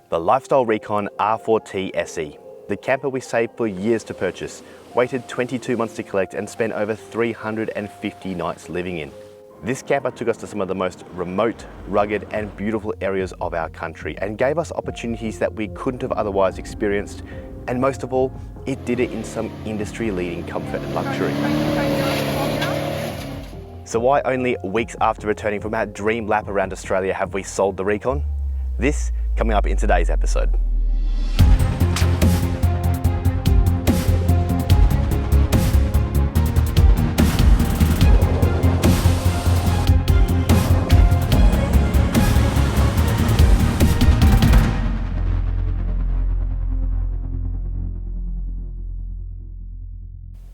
The Lifestyle Reconn R4T SE, the camper we saved for years to purchase, waited 22 months to collect and spent over 350 nights living in. This camper took us to some of the most remote, rugged and beautiful areas of our country and gave us opportunities that we couldn't have otherwise experienced, and most of all, it did it in some industry-leading comfort and luxury. So why only weeks after returning from our dream lap around Australia have we sold the Reconn? This coming up in today's episode.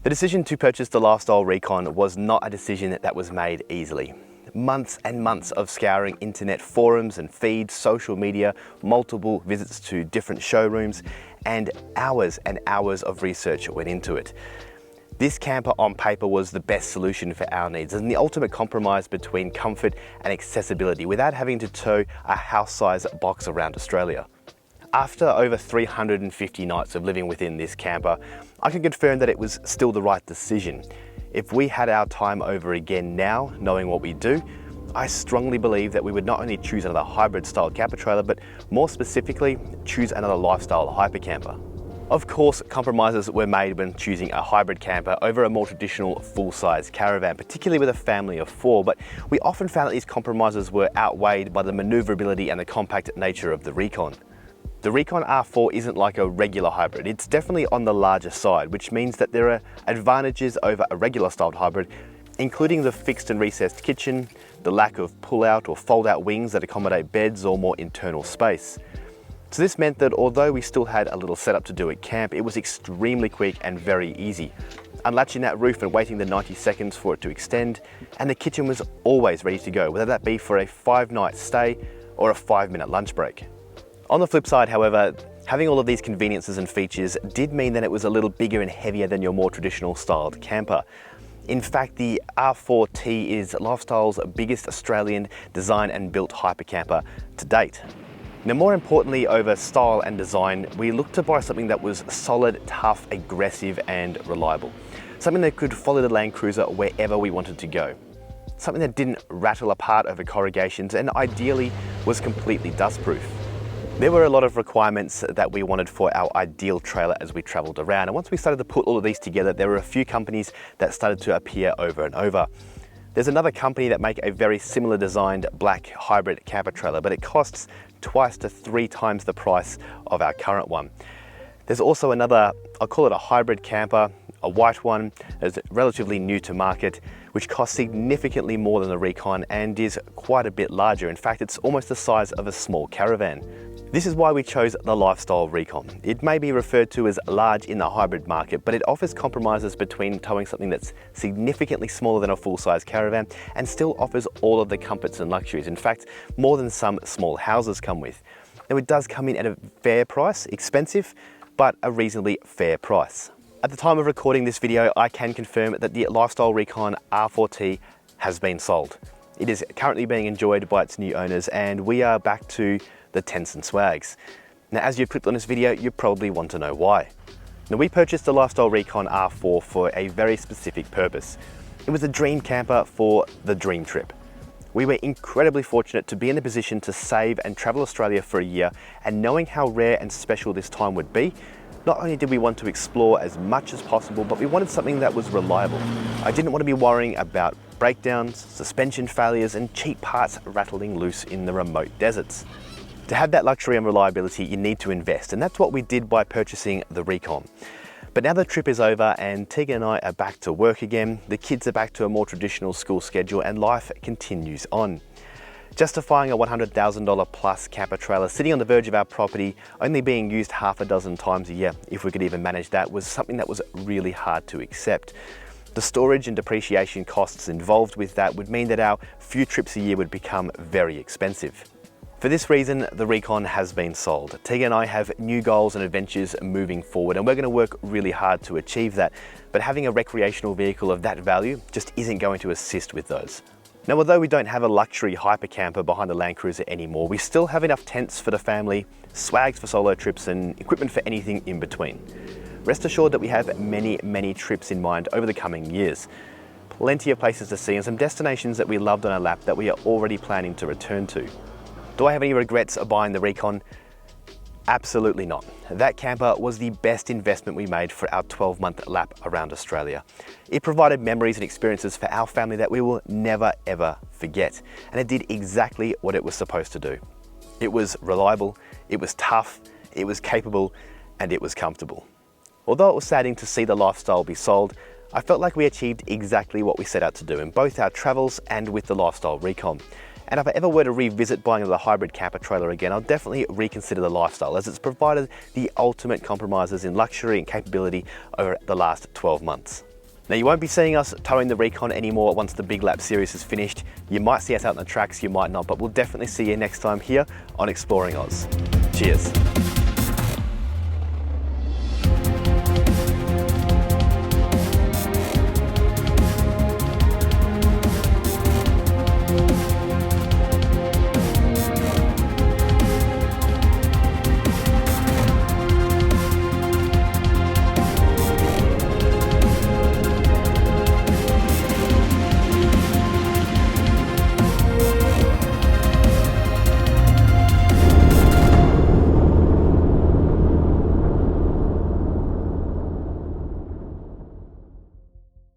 The decision to purchase the Lifestyle Reconn was not a decision that was made easily. Months and months of scouring internet forums and feeds, social media, multiple visits to different showrooms, and hours of research went into it. This camper on paper was the best solution for our needs and the ultimate compromise between comfort and accessibility without having to tow a house-size box around Australia. After over 350 nights of living within this camper, I can confirm that it was still the right decision. If we had our time over again now, knowing what we do, I strongly believe that we would not only choose another hybrid style camper trailer, but more specifically, choose another lifestyle hypercamper. Of course, compromises were made when choosing a hybrid camper over a more traditional full-size caravan, particularly with a family of 4, but we often found that these compromises were outweighed by the maneuverability and the compact nature of the Reconn. The Reconn R4 isn't like a regular hybrid, it's definitely on the larger side, which means that there are advantages over a regular styled hybrid, including the fixed and recessed kitchen, the lack of pull-out or fold-out wings that accommodate beds or more internal space. So this meant that although we still had a little setup to do at camp, it was extremely quick and very easy. Unlatching that roof and waiting the 90 seconds for it to extend, and the kitchen was always ready to go, whether that be for a 5-night stay or a 5-minute lunch break. On the flip side, however, having all of these conveniences and features did mean that it was a little bigger and heavier than your more traditional styled camper. In fact, the R4T is Lifestyle's biggest Australian design and built hypercamper to date. Now, more importantly, over style and design, we looked to buy something that was solid, tough, aggressive and reliable. Something that could follow the Land Cruiser wherever we wanted to go. Something that didn't rattle apart over corrugations and ideally was completely dustproof. There were a lot of requirements that we wanted for our ideal trailer as we traveled around, and once we started to put all of these together, there were a few companies that started to appear over and over. There's another company that make a very similar designed black hybrid camper trailer, but it costs twice to 3 times the price of our current one. There's also another, I'll call it a hybrid camper, a white one, that's relatively new to market, which costs significantly more than the Reconn and is quite a bit larger. In fact, it's almost the size of a small caravan. This is why we chose the Lifestyle Reconn. It may be referred to as large in the hybrid market, but it offers compromises between towing something that's significantly smaller than a full-size caravan and still offers all of the comforts and luxuries. In fact, more than some small houses come with. Now, it does come in at a fair price, expensive, but a reasonably fair price. At the time of recording this video, I can confirm that the Lifestyle Reconn R4T has been sold. It is currently being enjoyed by its new owners, and we are back to the tents and swags. Now, as you've clicked on this video, you probably want to know why. Now, we purchased the Lifestyle Reconn R4 for a very specific purpose. It was a dream camper for the dream trip. We were incredibly fortunate to be in a position to save and travel Australia for a year, and knowing how rare and special this time would be, not only did we want to explore as much as possible, but we wanted something that was reliable. I didn't want to be worrying about breakdowns, suspension failures, and cheap parts rattling loose in the remote deserts. To have that luxury and reliability, you need to invest, and that's what we did by purchasing the Reconn. But now the trip is over and Tegan and I are back to work again, the kids are back to a more traditional school schedule, and life continues on. Justifying a $100,000 plus camper trailer sitting on the verge of our property, only being used half a dozen times a year, if we could even manage that, was something that was really hard to accept. The storage and depreciation costs involved with that would mean that our few trips a year would become very expensive. For this reason, the Reconn has been sold. Tegan and I have new goals and adventures moving forward, and we're going to work really hard to achieve that. But having a recreational vehicle of that value just isn't going to assist with those. Now, although we don't have a luxury hyper camper behind the Land Cruiser anymore, we still have enough tents for the family, swags for solo trips, and equipment for anything in between. Rest assured that we have many trips in mind over the coming years. Plenty of places to see and some destinations that we loved on our lap that we are already planning to return to. Do I have any regrets of buying the Reconn? Absolutely not. That camper was the best investment we made for our 12-month lap around Australia. It provided memories and experiences for our family that we will never ever forget. And it did exactly what it was supposed to do. It was reliable, it was tough, it was capable, and it was comfortable. Although it was saddening to see the Lifestyle be sold, I felt like we achieved exactly what we set out to do in both our travels and with the Lifestyle Reconn. And if I ever were to revisit buying the hybrid camper trailer again, I'll definitely reconsider the Lifestyle, as it's provided the ultimate compromises in luxury and capability over the last 12 months. Now, you won't be seeing us towing the Reconn anymore once the Big Lap series is finished. You might see us out on the tracks, you might not, but we'll definitely see you next time here on Exploring Oz. Cheers.